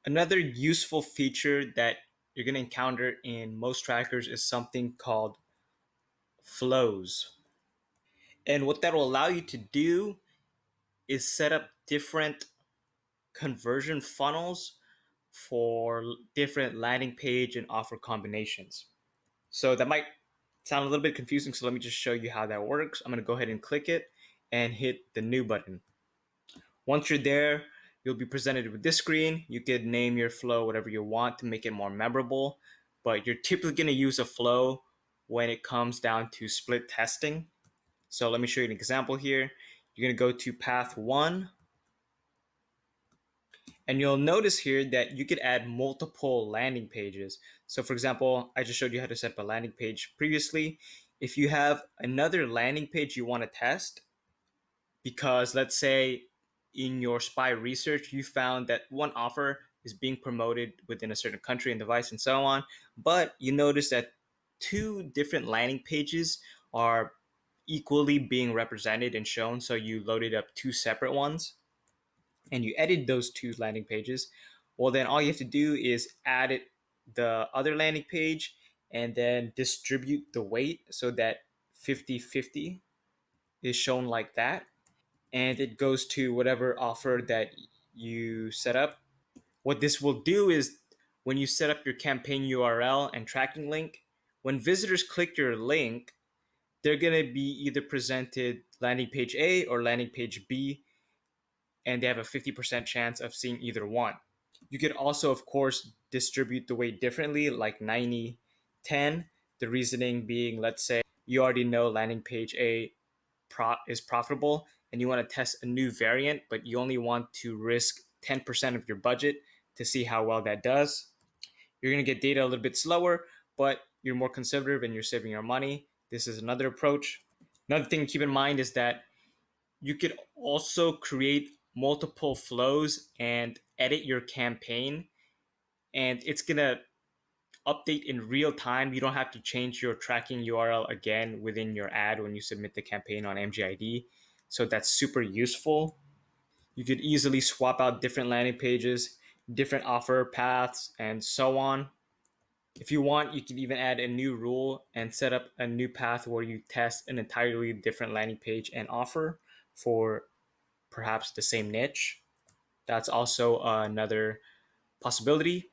Another useful feature that you're going to encounter in most trackers is something called flows. And what that will allow you to do is set up different conversion funnels for different landing page and offer combinations. So that might sound a little bit confusing. So let me just show you how that works. I'm going to go ahead and click it and hit the new button. Once you're there, you'll be presented with this screen. You could name your flow whatever you want to make it more memorable, but you're typically going to use a flow when it comes down to split testing. So let me show you an example here. You're going to go to path 1, and you'll notice here that you could add multiple landing pages. So for example, I just showed you how to set up a landing page previously. If you have another landing page you want to test, because let's say in your spy research, you found that one offer is being promoted within a certain country and device and so on, but you notice that two different landing pages are equally being represented and shown. So you loaded up two separate ones and you edit those two landing pages. Well, then all you have to do is add it, the other landing page, and then distribute the weight so that 50-50 is shown like that, and it goes to whatever offer that you set up. What this will do is when you set up your campaign URL and tracking link, when visitors click your link, they're going to be either presented landing page A or landing page B, and they have a 50% chance of seeing either one. You could also, of course, distribute the weight differently, like 90-10. The reasoning being, let's say you already know landing page A is profitable and you want to test a new variant, but you only want to risk 10% of your budget to see how well that does. You're going to get data a little bit slower, but you're more conservative and you're saving your money. This is another approach. Another thing to keep in mind is that you could also create multiple flows and edit your campaign, and it's going to update in real time. You don't have to change your tracking URL again within your ad when you submit the campaign on MGID. So that's super useful. You could easily swap out different landing pages, different offer paths, and so on. If you want, you can even add a new rule and set up a new path where you test an entirely different landing page and offer for perhaps the same niche. That's also another possibility.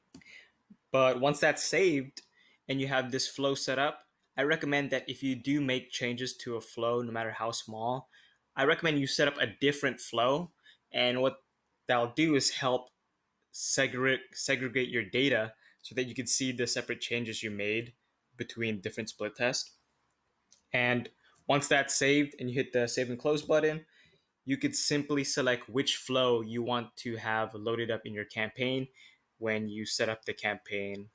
But once that's saved and you have this flow set up, I recommend that if you do make changes to a flow, no matter how small, I recommend you set up a different flow. And what that'll do is help segregate your data so that you can see the separate changes you made between different split tests. And once that's saved and you hit the save and close button, you could simply select which flow you want to have loaded up in your campaign when you set up the campaign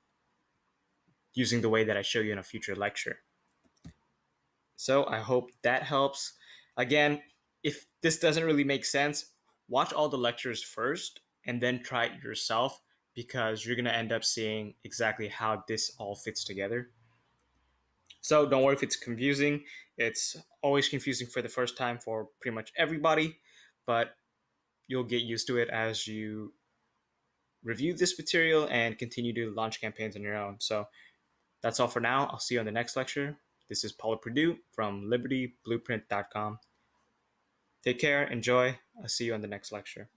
using the way that I show you in a future lecture. So I hope that helps. Again, if this doesn't really make sense, watch all the lectures first and then try it yourself, because you're going to end up seeing exactly how this all fits together. So don't worry if it's confusing. It's always confusing for the first time for pretty much everybody, but you'll get used to it as you review this material and continue to launch campaigns on your own. So that's all for now. I'll see you on the next lecture. This is Paulo Purdue from libertyblueprint.com. Take care, enjoy. I'll see you on the next lecture.